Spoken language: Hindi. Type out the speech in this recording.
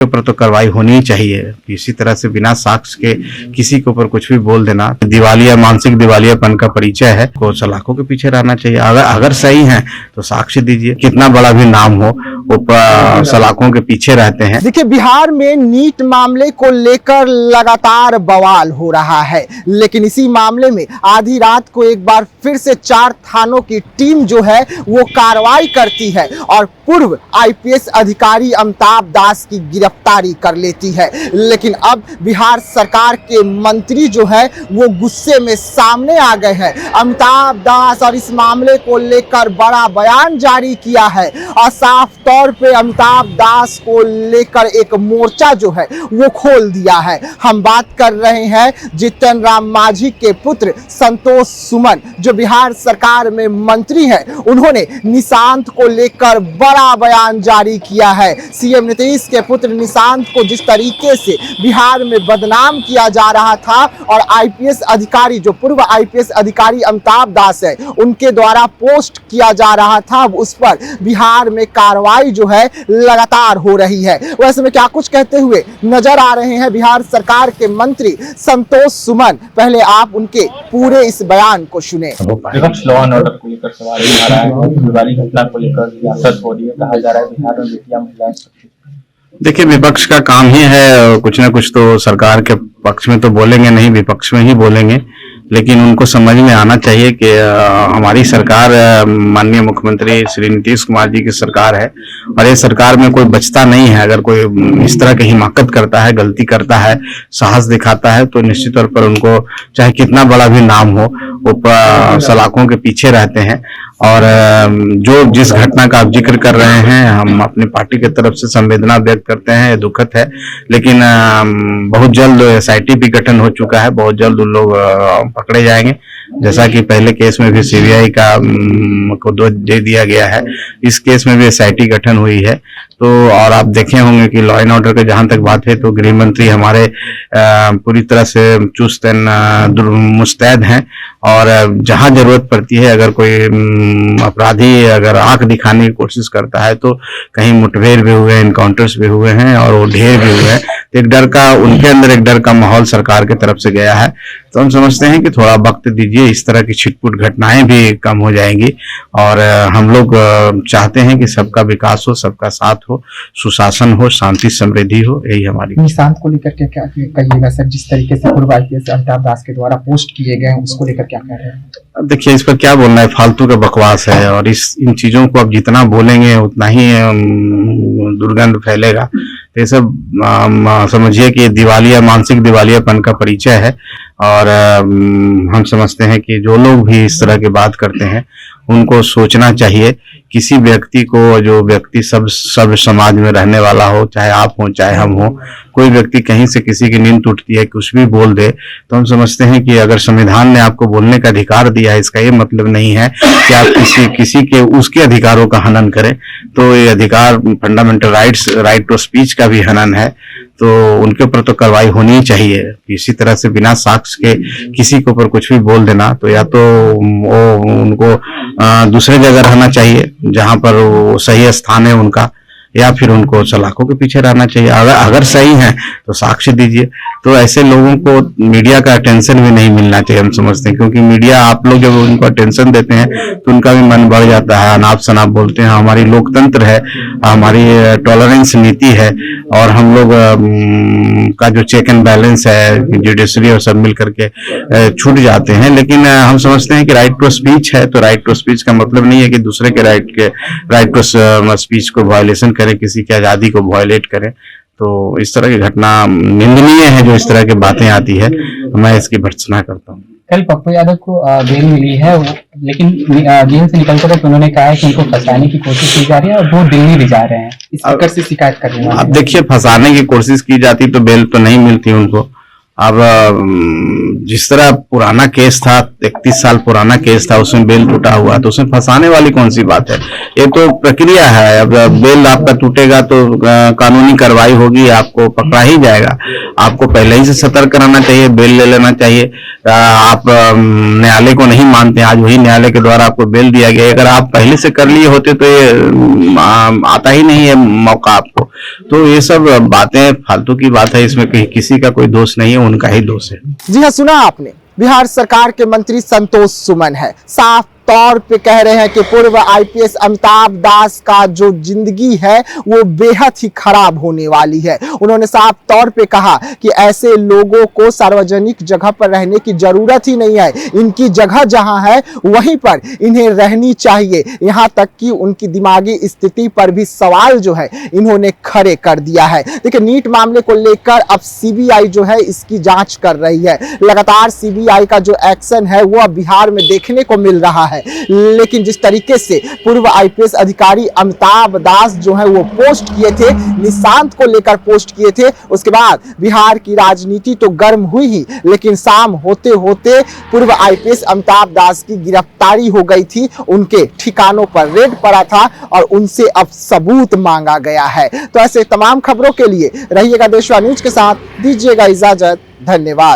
के ऊपर तो कार्रवाई होनी ही चाहिए। इसी तरह से बिना साक्ष्य के किसी के ऊपर कुछ भी बोल देना दिवालिया, मानसिक दिवालियापन का परिचय है। को सलाखों के पीछे रहना चाहिए। अगर सही है तो साक्ष्य दीजिए। कितना बड़ा भी नाम हो वो सलाखों के पीछे रहते हैं। देखिए, बिहार में नीट मामले को लेकर लगातार बवाल हो रहा है, लेकिन इसी मामले में आधी रात को एक बार फिर से 4 थानों की टीम जो है वो कार्रवाई करती है और पूर्व आईपीएस अधिकारी अमिताभ दास की गिरफ्तारी कर लेती है। लेकिन अब बिहार सरकार के मंत्री जो है वो गुस्से में सामने आ गए हैं। अमिताभ दास और इस मामले को लेकर बड़ा बयान जारी किया है और साफ तौर पे अमिताभ दास को लेकर एक मोर्चा जो है वो खोल दिया है। हम बात कर रहे हैं जीतन राम मांझी के पुत्र संतोष सुमन, जो बिहार सरकार में मंत्री हैं। उन्होंने निशांत को लेकर बड़ा बयान जारी किया है। सीएम नीतीश के पुत्र निशांत को जिस तरीके से बिहार में बदनाम किया जा रहा था और आईपीएस अधिकारी, जो पूर्व आईपीएस अधिकारी अमिताभ दास है, उनके द्वारा पोस्ट किया जा रहा था, उस पर बिहार में कार्रवाई जो है लगातार हो रही है। वैसे में क्या कुछ कहते हुए नजर आ रहे हैं बिहार सरकार के मंत्री संतोष सुमन। पहले आप उनके पूरे इस बयान को सुने। विपक्ष लॉ एंड ऑर्डर को लेकर सवाल उठा रहा है और दिवाली घटना को लेकर सियासत हो रही है। कहा जा रहा है बिहार में बेटियां महिलाएं। देखिए, विपक्ष का काम ही है कुछ ना कुछ तो सरकार के पक्ष में तो बोलेंगे नहीं, विपक्ष में ही बोलेंगे। लेकिन उनको समझ में आना चाहिए कि हमारी सरकार माननीय मुख्यमंत्री श्री नीतीश कुमार जी की सरकार है और ये सरकार में कोई बचता नहीं है। अगर कोई इस तरह की हिमाकत करता है, गलती करता है, साहस दिखाता है तो निश्चित तौर पर उनको चाहे कितना बड़ा भी नाम हो वो सलाखों के पीछे रहते हैं। और जो जिस घटना का आप जिक्र कर रहे हैं, हम अपनी पार्टी की तरफ से संवेदना व्यक्त करते हैं, ये दुखद है। लेकिन बहुत जल्द एसआईटी भी गठन हो चुका है, बहुत जल्द उन लोग पकड़े जाएंगे। जैसा कि पहले केस में भी सीबीआई को दे दिया गया है, इस केस में भी एसआईटी गठन हुई है। तो और आप देखे होंगे कि लॉ एंड ऑर्डर की जहां तक बात है तो गृह मंत्री हमारे पूरी तरह से चुस्त मुस्तैद हैं और जहां जरूरत पड़ती है, अगर कोई अपराधी अगर आंख दिखाने की कोशिश करता है तो कहीं मुठभेड़ भी हुए, इनकाउंटर्स भी हुए हैं और वो ढेर भी हुए हैं। तो एक डर का, उनके अंदर एक डर का माहौल सरकार की तरफ से गया है। तो हम समझते हैं कि थोड़ा वक्त दीजिए, इस तरह की छिटपुट घटनाएं भी कम हो जाएंगी। और हम लोग चाहते हैं कि सबका विकास हो, सबका साथ हो, सुशासन हो, शांति समृद्धि हो, यही हमारी। निशांत को लेकर क्या कहिएगा सर? जिस तरीके से पूर्व आईपीएस अमिताभ दास के द्वारा पोस्ट किए गए हैं, उसको लेकर क्या कह रहे हैं? अब देखिए, इस पर क्या बोलना है, फालतू का बकवास है और इन चीजों को आप जितना बोलेंगे उतना ही दुर्गंध फैलेगा। तो ये सब समझिए कि दिवालिया, मानसिक दिवालियापन का परिचय है। और हम समझते हैं कि जो लोग भी इस तरह की बात करते हैं उनको सोचना चाहिए। किसी व्यक्ति को, जो व्यक्ति सब समाज में रहने वाला हो, चाहे आप हो चाहे हम हो, कोई व्यक्ति कहीं से किसी की नींद टूटती है, कुछ भी बोल दे, तो हम समझते हैं कि अगर संविधान ने आपको बोलने का अधिकार दिया है, इसका ये मतलब नहीं है कि आप किसी के उसके अधिकारों का हनन करें। तो ये अधिकार फंडामेंटल राइट टू स्पीच का भी हनन है। तो उनके ऊपर तो कार्रवाई होनी ही चाहिए। इसी तरह से बिना साक्ष्य के किसी के ऊपर कुछ भी बोल देना तो या तो वो उनको दूसरे जगह रहना चाहिए जहां पर वो सही स्थान है उनका, या फिर उनको सलाखों के पीछे रहना चाहिए। अगर सही है तो साक्ष्य दीजिए। तो ऐसे लोगों को मीडिया का अटेंशन भी नहीं मिलना चाहिए, हम समझते हैं, क्योंकि मीडिया, आप लोग जब उनको अटेंशन देते हैं तो उनका भी मन बढ़ जाता है, अनाप शनाप बोलते हैं। हमारी लोकतंत्र है, हमारी टॉलरेंस नीति है और हम लोग का जो चेक एंड बैलेंस है, जुडिशरी और सब मिल करके छूट जाते हैं। लेकिन हम समझते हैं कि राइट टू स्पीच है, तो राइट टू स्पीच का मतलब नहीं है कि दूसरे के राइट टू स्पीच को वायलेशन करें, किसी की आजादी को वायलेट करें। तो इस तरह की घटना निंदनीय है, जो इस तरह की बातें आती है, मैं इसकी भर्त्सना करता हूँ। कल पप्पू यादव को बेल मिली है, लेकिन जेल से निकलकर तो उन्होंने कहा है कि उनको फंसाने की कोशिश की जा रही है और वो दिल्ली भी जा रहे हैं, इस प्रकार से शिकायत कर रहे हैं। अब देखिए, फंसाने की कोशिश की जाती तो बेल तो नहीं मिलती उनको। अब जिस तरह पुराना केस था, 31 साल पुराना केस था, उसमें बेल टूटा हुआ, तो उसमें फंसाने वाली कौन सी बात है? ये तो प्रक्रिया है। अब बेल आपका टूटेगा तो कानूनी कार्रवाई होगी, आपको पकड़ा ही जाएगा। आपको पहले ही से सतर्क कराना चाहिए, बेल ले लेना चाहिए। आप न्यायालय को नहीं मानते, आज वही न्यायालय के द्वारा आपको बेल दिया गया। अगर आप पहले से कर लिए होते तो ये आता ही नहीं है मौका आपको। तो ये सब बातें फालतू की बात है, इसमें किसी का कोई दोष नहीं है, उनका ही दोष है। जी हाँ, सुना आपने, बिहार सरकार के मंत्री संतोष सुमन है, साफ तौर पे कह रहे हैं कि पूर्व आईपीएस अमिताभ दास का जो जिंदगी है वो बेहद ही खराब होने वाली है। उन्होंने साफ तौर पे कहा कि ऐसे लोगों को सार्वजनिक जगह पर रहने की जरूरत ही नहीं है, इनकी जगह जहां है वहीं पर इन्हें रहनी चाहिए। यहां तक कि उनकी दिमागी स्थिति पर भी सवाल जो है इन्होंने खड़े कर दिया है। देखिए, नीट मामले को लेकर अब सीबीआई जो है इसकी जांच कर रही है। लगातार सीबीआई का जो एक्शन है वो अब बिहार में देखने को मिल रहा है। लेकिन जिस तरीके से पूर्व आईपीएस अधिकारी अमिताभ दास जो है वो पोस्ट किए थे, निशांत को लेकर पोस्ट किए थे, उसके बाद बिहार की राजनीति तो गर्म हुई ही, लेकिन शाम होते होते पूर्व आईपीएस अमिताभ दास की गिरफ्तारी हो गई थी। उनके ठिकानों पर रेड पड़ा था और उनसे अब सबूत मांगा गया है। तो ऐसे तमाम खबरों के लिए रहिएगा देशवा न्यूज के साथ, दीजिएगा इजाजत, धन्यवाद।